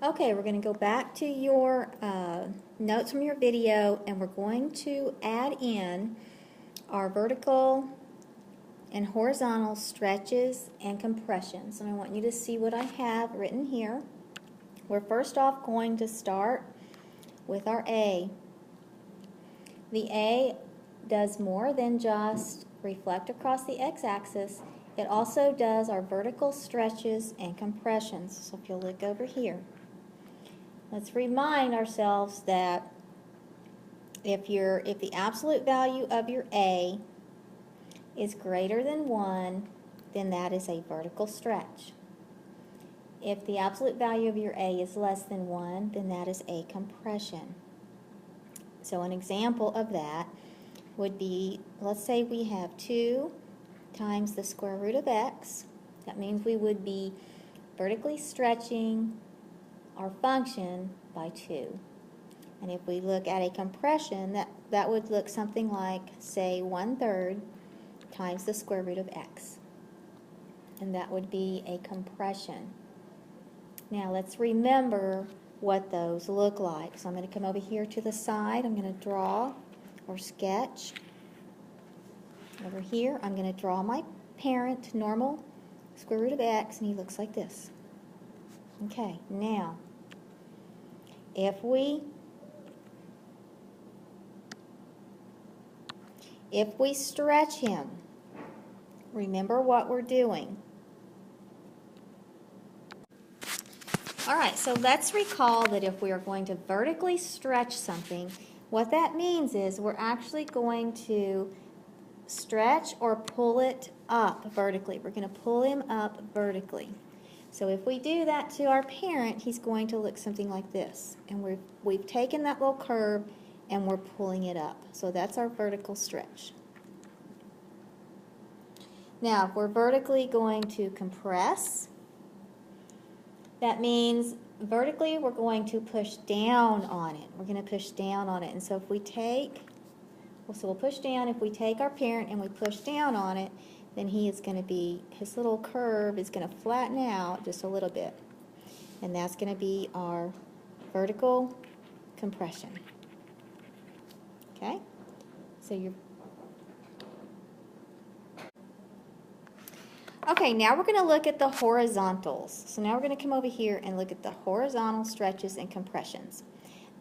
Okay, we're going to go back to your notes from your video, and we're going to add in our vertical and horizontal stretches and compressions. And I want you to see what I have written here. We're first off going to start with our A. The A does more than just reflect across the x-axis. It also does our vertical stretches and compressions. So if you'll look over here. Let's remind ourselves that if the absolute value of your A is greater than 1, then that is a vertical stretch. If the absolute value of your A is less than 1, then that is a compression. So an example of that would be, let's say we have 2 times the square root of x. That means we would be vertically stretching our function by 2. And if we look at a compression, that would look something like, say, 1/3 times the square root of x. And that would be a compression. Now let's remember what those look like. So I'm going to come over here to the side. I'm going to draw or sketch. Over here, I'm going to draw my parent, normal square root of x, and he looks like this. Okay, now, if we stretch him, remember what we're doing. All right, so let's recall that if we are going to vertically stretch something, what that means is we're actually going to stretch or pull it up vertically. We're going to pull him up vertically. So if we do that to our parent, he's going to look something like this. And we've taken that little curve and we're pulling it up. So that's our vertical stretch. Now, if we're vertically going to compress, that means vertically we're going to push down on it. We're going to push down on it. And so if we take, so we'll push down. If we take our parent and we push down on it, then he is going to be, his little curve is going to flatten out just a little bit. And that's going to be our vertical compression. Okay? So you're... Okay, now we're going to look at the horizontals. So now we're going to come over here and look at the horizontal stretches and compressions.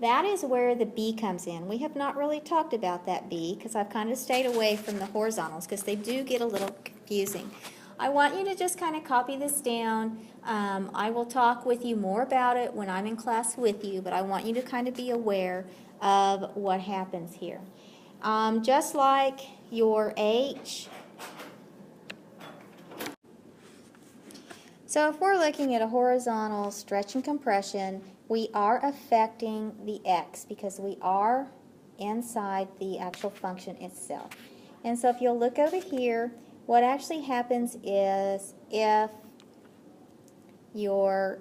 That is where the B comes in. We have not really talked about that B because I've kind of stayed away from the horizontals because they do get a little confusing. I want you to just kind of copy this down. I will talk with you more about it when I'm in class with you, but I want you to kind of be aware of what happens here. Just like your H. So if we're looking at a horizontal stretch and compression, we are affecting the x because we are inside the actual function itself. And so if you'll look over here, what actually happens is if you're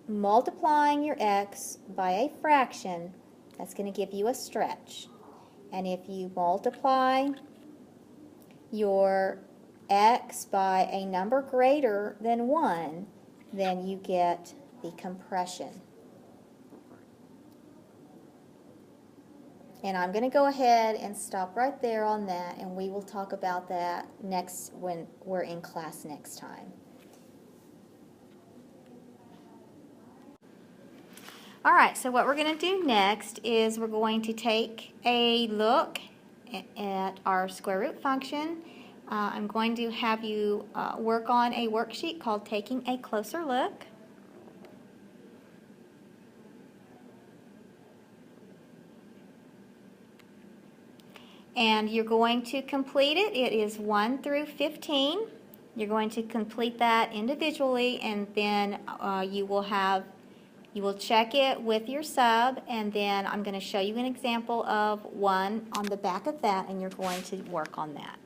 multiplying your x by a fraction, that's going to give you a stretch. And if you multiply your x by a number greater than 1, then you get the compression. And I'm going to go ahead and stop right there on that, and we will talk about that next when we're in class next time. All right, so what we're going to do next is we're going to take a look at our square root function. I'm going to have you work on a worksheet called Taking a Closer Look. And you're going to complete it. It is 1 through 15. You're going to complete that individually, and then you will check it with your sub, and then I'm going to show you an example of one on the back of that, and you're going to work on that.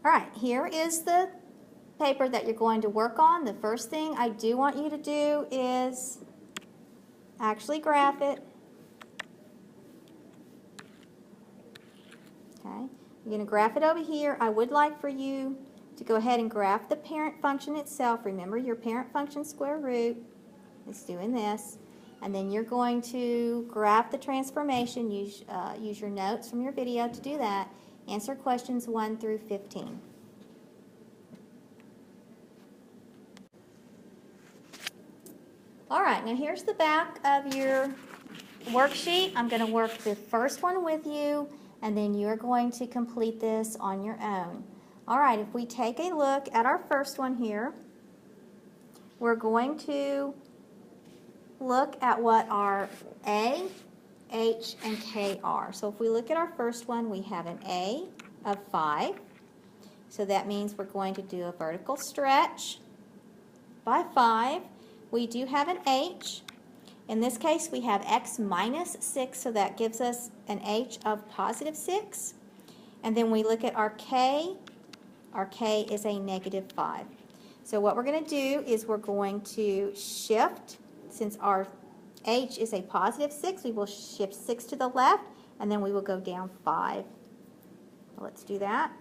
All right, here is the paper that you're going to work on. The first thing I do want you to do is actually graph it. Okay, you're going to graph it over here. I would like for you to go ahead and graph the parent function itself. Remember, your parent function square root is doing this. And then you're going to graph the transformation. Use your notes from your video to do that. Answer questions 1 through 15. All right, now here's the back of your worksheet. I'm going to work the first one with you, and then you're going to complete this on your own. All right, if we take a look at our first one here, we're going to look at what our A, H, and K are. So if we look at our first one, we have an A of 5. So that means we're going to do a vertical stretch by 5. We do have an H. In this case, we have X minus 6, so that gives us an H of positive 6. And then we look at our K. Our K is a negative 5. So what we're going to do is we're going to shift. Since our H is a positive 6, we will shift 6 to the left, and then we will go down 5. Let's do that.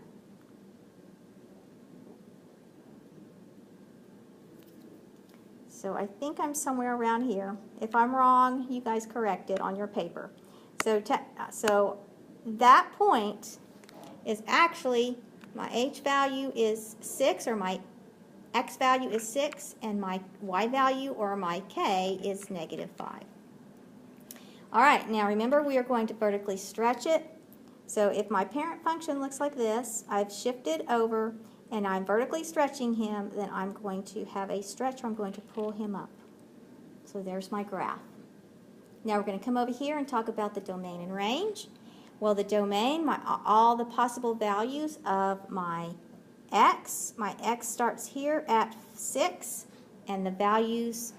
So I think I'm somewhere around here. If I'm wrong, you guys correct it on your paper. So that point is actually, my H value is 6, or my X value is 6, and my Y value, or my K, is negative 5. All right, now remember, we are going to vertically stretch it. So if my parent function looks like this, I've shifted over and I'm vertically stretching him, then I'm going to have a stretch where I'm going to pull him up. So there's my graph. Now we're going to come over here and talk about the domain and range. Well, the domain, all the possible values of my X starts here at 6, and the values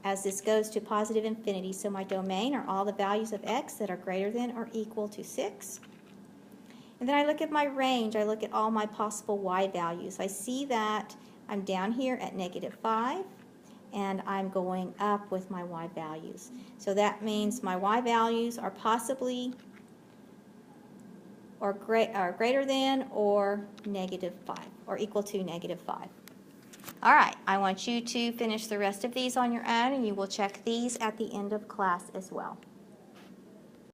as this goes to positive infinity. So my domain are all the values of X that are greater than or equal to 6. And then I look at my range. I look at all my possible Y values. I see that I'm down here at negative 5, and I'm going up with my Y values. So that means my Y values are possibly or greater than or negative 5, or equal to negative 5. All right, I want you to finish the rest of these on your own, and you will check these at the end of class as well.